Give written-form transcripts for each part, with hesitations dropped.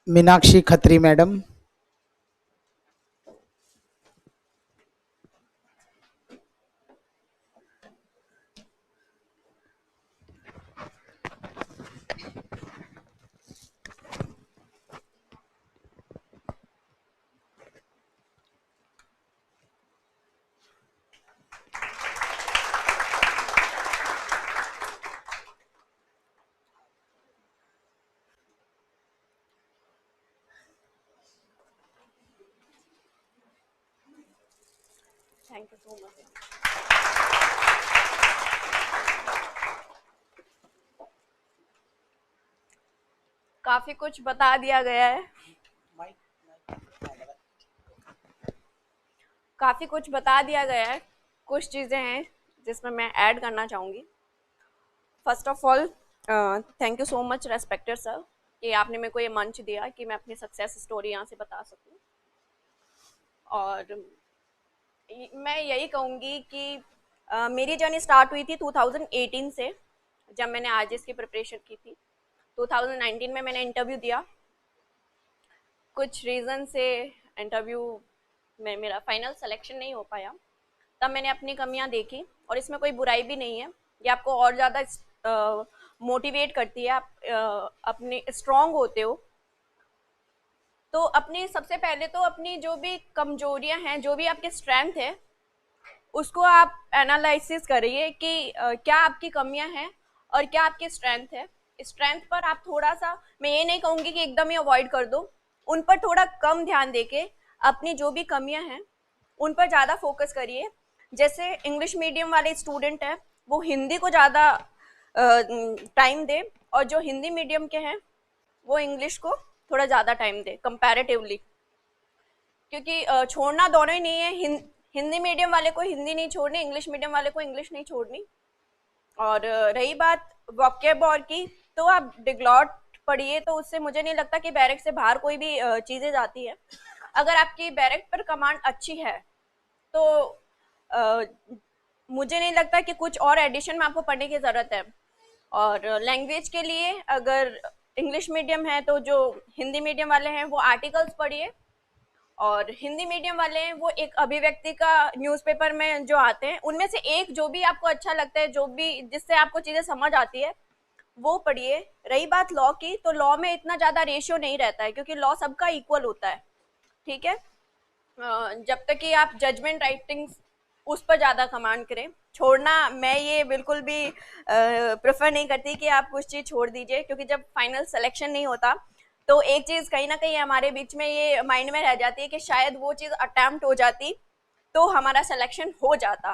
Meenakshi Khatri madam. Thank you so much. काफी कुछ बता दिया गया है, काफी कुछ बता दिया गया है। कुछ चीजें हैं जिसमें मैं ऐड करना चाहूंगी। First of all, thank you so much respected sir कि आपने मेरे को ये मंच दिया कि मैं अपनी सक्सेस स्टोरी यहाँ से बता सकूँ। और मैं यही कहूँगी कि मेरी जर्नी स्टार्ट हुई थी 2018 से, जब मैंने आरजेएस की प्रिपरेशन की थी। 2019 में मैंने इंटरव्यू दिया। कुछ रीज़न से इंटरव्यू में मेरा फाइनल सिलेक्शन नहीं हो पाया। तब मैंने अपनी कमियां देखी, और इसमें कोई बुराई भी नहीं है, ये आपको और ज़्यादा मोटिवेट करती है। आप अपने स्ट्रांग होते हो। तो अपनी सबसे पहले तो अपनी जो भी कमजोरियां हैं, जो भी आपके स्ट्रेंथ है, उसको आप एनालिसिस करिए कि क्या आपकी कमियां हैं और क्या आपकी स्ट्रेंथ है। स्ट्रेंथ पर आप थोड़ा सा, मैं ये नहीं कहूँगी कि एकदम ही अवॉइड कर दो, उन पर थोड़ा कम ध्यान देके अपनी जो भी कमियां हैं उन पर ज़्यादा फोकस करिए। जैसे इंग्लिश मीडियम वाले स्टूडेंट हैं, वो हिंदी को ज़्यादा टाइम दे, और जो हिंदी मीडियम के हैं वो इंग्लिश को थोड़ा ज़्यादा टाइम दे कंपैरेटिवली। क्योंकि छोड़ना दोनों ही नहीं है, हिंदी मीडियम वाले को हिंदी नहीं छोड़नी, इंग्लिश मीडियम वाले को इंग्लिश नहीं छोड़नी। और रही बात वोकैब की, तो आप डिग्लॉट पढ़िए, तो उससे मुझे नहीं लगता कि बैरक से बाहर कोई भी चीज़ें जाती है। अगर आपकी बैरक पर कमांड अच्छी है तो अ, मुझे नहीं लगता कि कुछ और एडिशन में आपको पढ़ने की ज़रूरत है। और लैंग्वेज के लिए अगर इंग्लिश मीडियम है तो जो हिंदी मीडियम वाले हैं वो आर्टिकल्स पढ़िए, और हिंदी मीडियम वाले हैं वो एक अभिव्यक्ति का न्यूज़पेपर में जो आते हैं उनमें से एक जो भी आपको अच्छा लगता है, जो भी जिससे आपको चीज़ें समझ आती है वो पढ़िए। रही बात लॉ की, तो लॉ में इतना ज़्यादा रेशियो नहीं रहता है, क्योंकि लॉ सबका इक्वल होता है। ठीक है। जब तक कि आप जजमेंट राइटिंग उस पर ज़्यादा कमांड करें, छोड़ना मैं ये बिल्कुल भी प्रेफर नहीं करती कि आप कुछ चीज़ छोड़ दीजिए, क्योंकि जब फाइनल सिलेक्शन नहीं होता तो एक चीज़ कहीं ना कहीं हमारे बीच में ये माइंड में रह जाती है कि शायद वो चीज़ अटेम्प्ट हो जाती तो हमारा सिलेक्शन हो जाता।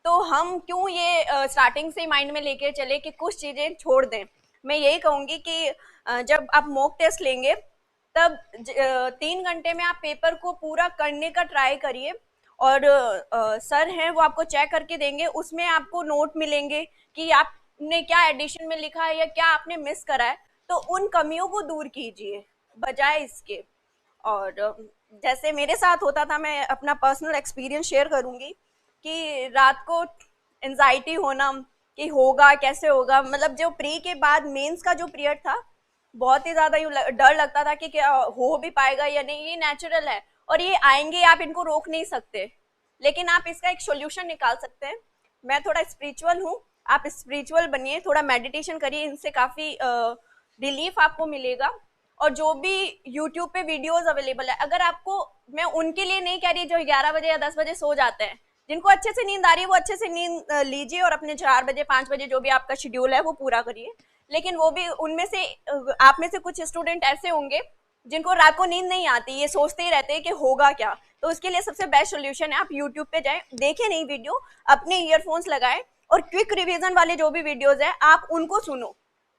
तो हम क्यों ये स्टार्टिंग से ही माइंड में लेके चले कि कुछ चीज़ें छोड़ दें। मैं यही कहूँगी कि जब आप मॉक टेस्ट लेंगे तब 3 घंटे में आप पेपर को पूरा करने का ट्राई करिए, और सर हैं वो आपको चेक करके देंगे, उसमें आपको नोट मिलेंगे कि आपने क्या एडिशन में लिखा है या क्या आपने मिस करा है। तो उन कमियों को दूर कीजिए बजाय इसके। और जैसे मेरे साथ होता था, मैं अपना पर्सनल एक्सपीरियंस शेयर करूंगी कि रात को एनजाइटी होना कि होगा कैसे होगा, मतलब जो प्री के बाद मेंस का जो पीरियड था बहुत ही ज्यादा डर लगता था कि क्या हो भी पाएगा या नहीं। ये नेचुरल है और ये आएंगे, आप इनको रोक नहीं सकते, लेकिन आप इसका एक सोल्यूशन निकाल सकते हैं। मैं थोड़ा स्पिरिचुअल हूँ, आप स्पिरिचुअल बनिए, थोड़ा मेडिटेशन करिए, इनसे काफी रिलीफ आपको मिलेगा। और जो भी यूट्यूब पे वीडियोस अवेलेबल है, अगर आपको, मैं उनके लिए नहीं कह रही जो 11 बजे या 10 बजे सो जाते हैं, जिनको अच्छे से नींद आ रही है वो अच्छे से नींद लीजिए और अपने 4 बजे 5 बजे जो भी आपका शेड्यूल है वो पूरा करिए। लेकिन वो भी उनमें से आप में से कुछ स्टूडेंट ऐसे होंगे जिनको रात को नींद नहीं आती, ये सोचते ही रहते हैं कि होगा क्या। तो उसके लिए सबसे बेस्ट सोल्यूशन है आप यूट्यूब पे जाएं, देखें नहीं वीडियो, अपने ईयरफोन्स लगाएं और क्विक रिवीजन वाले जो भी वीडियोस है आप उनको सुनो।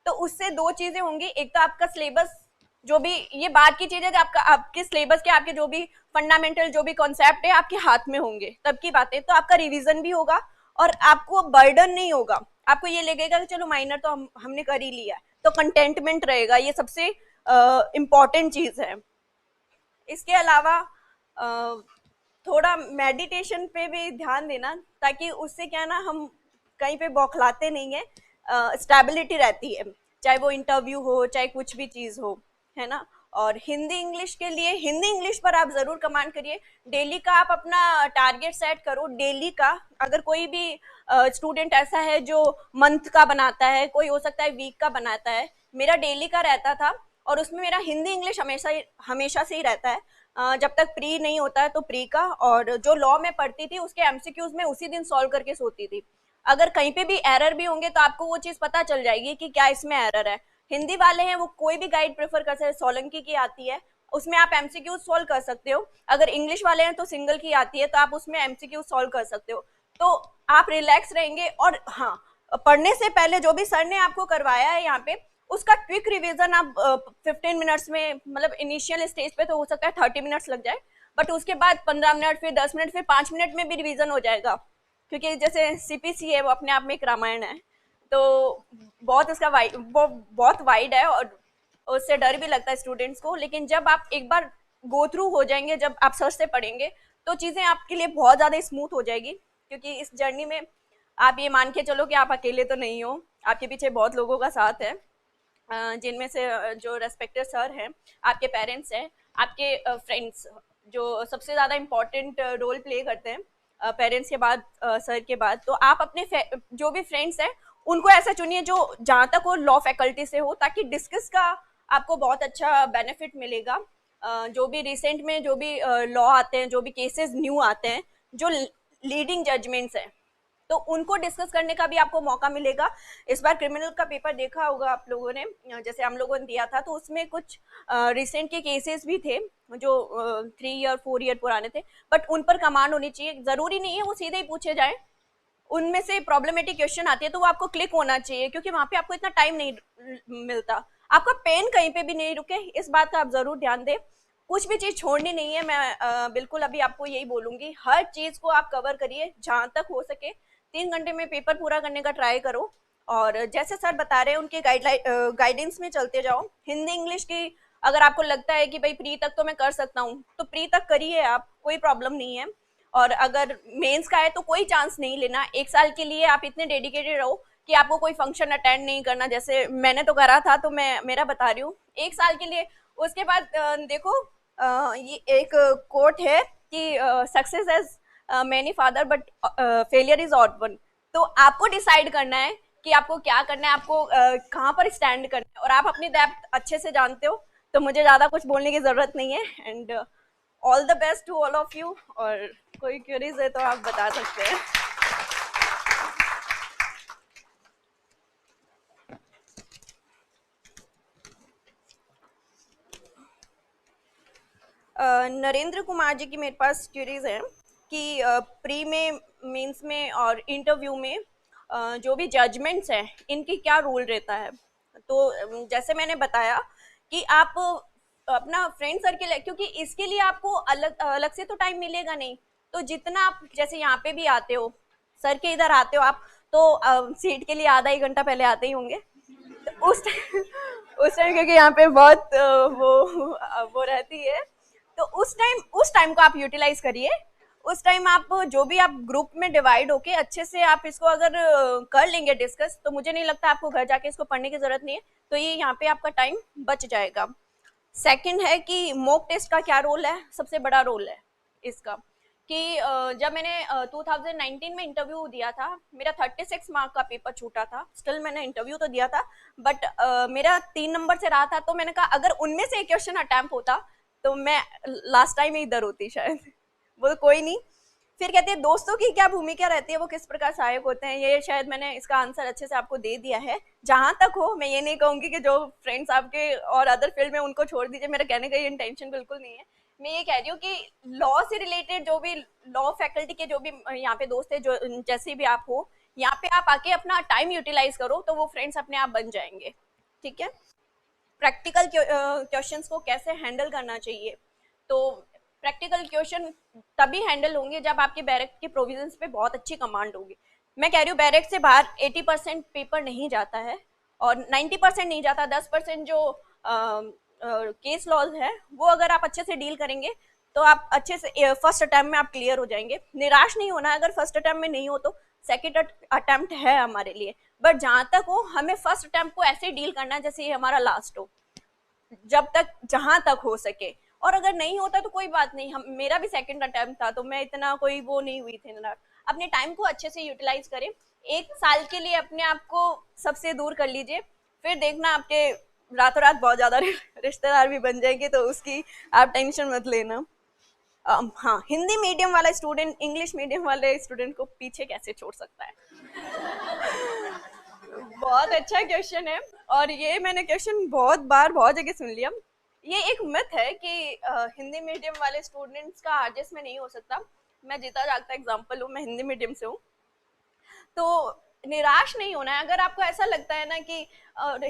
तो उससे दो चीजें होंगी, एक तो आपका सिलेबस, जो भी ये बात की चीज है, आपका आपके सिलेबस के आपके जो भी फंडामेंटल जो भी कॉन्सेप्ट है आपके हाथ में होंगे तब की बातें, तो आपका रिवीजन भी होगा और आपको बर्डन नहीं होगा। आपको ये लगेगा कि चलो माइनर तो हमने कर ही लिया है, तो कंटेंटमेंट रहेगा, ये सबसे इम्पॉर्टेंट चीज है। इसके अलावा थोड़ा मेडिटेशन पे भी ध्यान देना, ताकि उससे क्या ना हम कहीं पे बौखलाते नहीं है, स्टेबिलिटी रहती है, चाहे वो इंटरव्यू हो चाहे कुछ भी चीज़ हो, है ना। और हिंदी इंग्लिश के लिए हिंदी इंग्लिश पर आप ज़रूर कमांड करिए। डेली का आप अपना टारगेट सेट करो, डेली का। अगर कोई भी स्टूडेंट ऐसा है जो मंथ का बनाता है, कोई हो सकता है वीक का बनाता है, मेरा डेली का रहता था और उसमें मेरा हिंदी इंग्लिश हमेशा से ही रहता है। जब तक प्री नहीं होता है तो प्री का, और जो लॉ में पढ़ती थी उसके एमसीक्यूज में उसी दिन सॉल्व करके सोती थी। अगर कहीं पे भी एरर भी होंगे तो आपको वो चीज़ पता चल जाएगी कि क्या इसमें एरर है। हिंदी वाले हैं वो कोई भी गाइड प्रेफर कर सकते हैं, सोलंकी की आती है, उसमें आप एमसीक्यू सॉल्व कर सकते हो। अगर इंग्लिश वाले हैं तो सिंगल की आती है, तो आप उसमें एमसीक्यू सॉल्व कर सकते हो। तो आप रिलैक्स रहेंगे। और हाँ, पढ़ने से पहले जो भी सर ने आपको करवाया है यहाँ पे, उसका क्विक रिवीजन आप 15 मिनट्स में, मतलब इनिशियल स्टेज पे तो हो सकता है 30 मिनट्स लग जाए, बट उसके बाद 15 मिनट, फिर 10 मिनट, फिर 5 मिनट में भी रिवीजन हो जाएगा। क्योंकि जैसे सीपीसी है वो अपने आप में एक रामायण है, तो बहुत उसका वो बहुत वाइड है और उससे डर भी लगता है स्टूडेंट्स को। लेकिन जब आप एक बार गो थ्रू हो जाएंगे, जब आप सर से पढ़ेंगे, तो चीज़ें आपके लिए बहुत ज़्यादा स्मूथ हो जाएगी। क्योंकि इस जर्नी में आप ये मान के चलो कि आप अकेले तो नहीं हो, आपके पीछे बहुत लोगों का साथ है, जिनमें से जो रेस्पेक्टेड सर हैं, आपके पेरेंट्स हैं, आपके फ्रेंड्स, जो सबसे ज़्यादा इम्पोर्टेंट रोल प्ले करते हैं पेरेंट्स के बाद, सर के बाद। तो आप अपने जो भी फ्रेंड्स हैं उनको ऐसा चुनिए जो जहाँ तक वो लॉ फैकल्टी से हो, ताकि डिस्कस का आपको बहुत अच्छा बेनिफिट मिलेगा। जो भी रिसेंट में जो भी लॉ आते हैं, जो भी केसेस न्यू आते हैं, जो लीडिंग जजमेंट्स हैं, तो उनको डिस्कस करने का भी आपको मौका मिलेगा। इस बार क्रिमिनल का पेपर देखा होगा आप लोगों ने, जैसे हम लोगों ने दिया था, तो उसमें कुछ रिसेंट के केसेस भी थे जो 3 ईयर 4 ईयर पुराने थे, बट उन पर कमांड होनी चाहिए। ज़रूरी नहीं है वो सीधे ही पूछे जाए, उनमें से प्रॉब्लमेटिक क्वेश्चन आती है तो वो आपको क्लिक होना चाहिए, क्योंकि वहाँ पे आपको इतना टाइम नहीं मिलता। आपका पेन कहीं पे भी नहीं रुके, इस बात का आप ज़रूर ध्यान दें। कुछ भी चीज़ छोड़नी नहीं है। मैं बिल्कुल अभी आपको यही बोलूँगी, हर चीज़ को आप कवर करिए जहाँ तक हो सके। 3 घंटे में पेपर पूरा करने का ट्राई करो, और जैसे सर बता रहे हैं उनके गाइडेंस में चलते जाओ। हिंदी इंग्लिश की अगर आपको लगता है कि भाई प्री तक तो मैं कर सकता हूँ, तो प्री तक करिए आप, कोई प्रॉब्लम नहीं है। और अगर मेंस का है तो कोई चांस नहीं लेना। 1 साल के लिए आप इतने डेडिकेटेड रहो कि आपको कोई फंक्शन अटेंड नहीं करना, जैसे मैंने तो करा था, तो मैं मेरा बता रही हूँ 1 साल के लिए। उसके बाद देखो, ये एक कोट है कि success has many father but failure is ought one. तो आपको डिसाइड करना है कि आपको क्या करना है, आपको कहाँ पर स्टैंड करना है, और आप अपनी डेप्थ अच्छे से जानते हो, तो मुझे ज़्यादा कुछ बोलने की ज़रूरत नहीं है। And all the best to all of you. और कोई क्वेरीज है तो आप बता सकते हैं। नरेंद्र कुमार जी की मेरे पास क्वेरीज है कि प्री में, मेंस में और इंटरव्यू में जो भी जजमेंट्स हैं इनकी क्या रोल रहता है। तो जैसे मैंने बताया कि आप अपना फ्रेंड सर्किल है, क्योंकि इसके लिए आपको अलग अलग से तो टाइम मिलेगा नहीं। तो जितना आप जैसे यहाँ पे भी आते हो, सर के इधर आते हो आप, तो सीट के लिए आधा 1 घंटा पहले आते ही होंगे। तो उस टाइम क्योंकि यहाँ पे बहुत वो रहती है, तो उस टाइम को आप यूटिलाइज करिए। उस टाइम आप जो भी आप ग्रुप में डिवाइड होके अच्छे से आप इसको अगर कर लेंगे डिस्कस, तो मुझे नहीं लगता आपको घर जाके इसको पढ़ने की जरूरत नहीं है। तो ये यहाँ पे आपका टाइम बच जाएगा। सेकंड है कि मॉक टेस्ट का क्या रोल है। सबसे बड़ा रोल है इसका कि जब मैंने 2019 में इंटरव्यू दिया था, मेरा 36 मार्क का पेपर छूटा था। स्टिल मैंने इंटरव्यू तो दिया था, बट मेरा 3 नंबर से रहा था। तो मैंने कहा अगर उनमें से एक क्वेश्चन अटैम्प्ट होता तो मैं लास्ट टाइम ही इधर होती शायद। वो कोई नहीं। फिर कहते हैं दोस्तों की क्या भूमिका रहती है, वो किस प्रकार सहायक होते हैं। ये शायद मैंने इसका आंसर अच्छे से आपको दे दिया है। जहां तक हो, मैं ये नहीं कहूंगी कि जो फ्रेंड्स आपके और अदर फील्ड में उनको छोड़ दीजिए, मेरा कहने का ये इंटेंशन बिल्कुल नहीं है। मैं ये कह रही हूँ कि लॉ से रिलेटेड जो भी लॉ फैकल्टी के जो भी यहाँ पे दोस्त है, जो जैसे भी आप हो, यहाँ पे आप आके अपना टाइम यूटिलाइज करो, तो वो फ्रेंड्स अपने आप बन जाएंगे। ठीक है। प्रैक्टिकल क्वेश्चंस को कैसे हैंडल करना चाहिए, तो प्रैक्टिकल क्वेश्चन तभी हैंडल होंगे जब आपके बैरक के प्रोविजंस पे बहुत अच्छी कमांड होगी। मैं कह रही हूँ बैरक से बाहर 80% पेपर नहीं जाता है, और 90% नहीं जाता। 10% जो केस लॉज है वो अगर आप अच्छे से डील करेंगे तो आप अच्छे से फर्स्ट अटैम्प्ट में आप क्लियर हो जाएंगे। निराश नहीं होना, अगर फर्स्ट अटैम्प्ट में नहीं हो तो सेकेंड अटैम्प्ट है हमारे लिए। बट जहाँ तक हो, हमें फर्स्ट अटैम्प्ट को ऐसे डील करना है जैसे ये हमारा लास्ट हो। जब तक जहां तक हो सके। और अगर नहीं होता तो कोई बात नहीं, हम मेरा भी सेकंड अटेम्प्ट था तो मैं इतना कोई वो नहीं हुई थी ना। अपने टाइम को अच्छे से यूटिलाइज करें, 1 साल के लिए अपने आप को सबसे दूर कर लीजिए, फिर देखना आपके रातों रात बहुत ज्यादा रिश्तेदार भी बन जाएंगे, तो उसकी आप टेंशन मत लेना। हाँ, हिंदी मीडियम वाला स्टूडेंट इंग्लिश मीडियम वाले स्टूडेंट को पीछे कैसे छोड़ सकता है? बहुत अच्छा क्वेश्चन है, और ये मैंने क्वेश्चन बहुत बार बहुत जगह सुन लिया। ये एक मिथ है कि हिंदी मीडियम वाले स्टूडेंट्स का आरजेएस में नहीं हो सकता। मैं जीता जागता एग्जांपल हूँ, मैं हिंदी मीडियम से हूँ। तो निराश नहीं होना है। अगर आपको ऐसा लगता है ना कि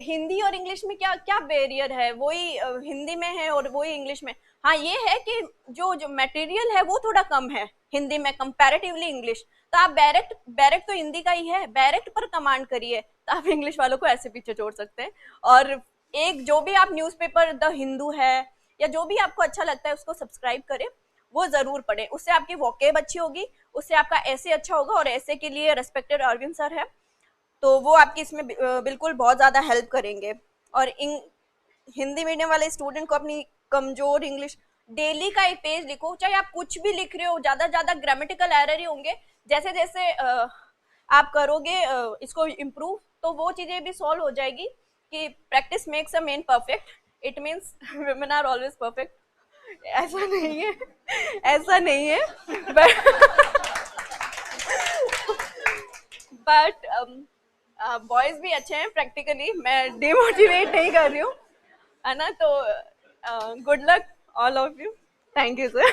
हिंदी और इंग्लिश में क्या क्या बैरियर है, वही हिंदी में है और वही इंग्लिश में। हाँ, ये है कि जो जो मटेरियल है वो थोड़ा कम है हिंदी में कंपैरेटिवली इंग्लिश। तो आप डायरेक्ट डायरेक्ट तो हिंदी का ही है, डायरेक्ट पर कमांड करिए, तो आप इंग्लिश वालों को ऐसे पीछे छोड़ सकते हैं। और एक जो भी आप न्यूज़पेपर द हिंदू है या जो भी आपको अच्छा लगता है उसको सब्सक्राइब करें, वो जरूर पढ़ें। उससे आपकी वोकेब अच्छी होगी, उससे आपका ऐसे अच्छा होगा। और ऐसे के लिए रेस्पेक्टेड अरविंद सर है, तो वो आपकी इसमें बिल्कुल बहुत ज़्यादा हेल्प करेंगे। और हिंदी मीडियम वाले स्टूडेंट को अपनी कमजोर इंग्लिश, डेली का एक पेज लिखो, चाहे आप कुछ भी लिख रहे हो, ज़्यादा ग्रामेटिकल एरर ही होंगे। जैसे जैसे आप करोगे इसको इम्प्रूव, तो वो चीज़ें भी सॉल्व हो जाएगी कि practice makes a man perfect, it means women are always perfect. ऐसा नहीं है, ऐसा नहीं है, बट बॉयज भी अच्छे हैं प्रैक्टिकली, मैं डिमोटिवेट नहीं कर रही हूँ, है ना। तो good luck all of you, thank you sir.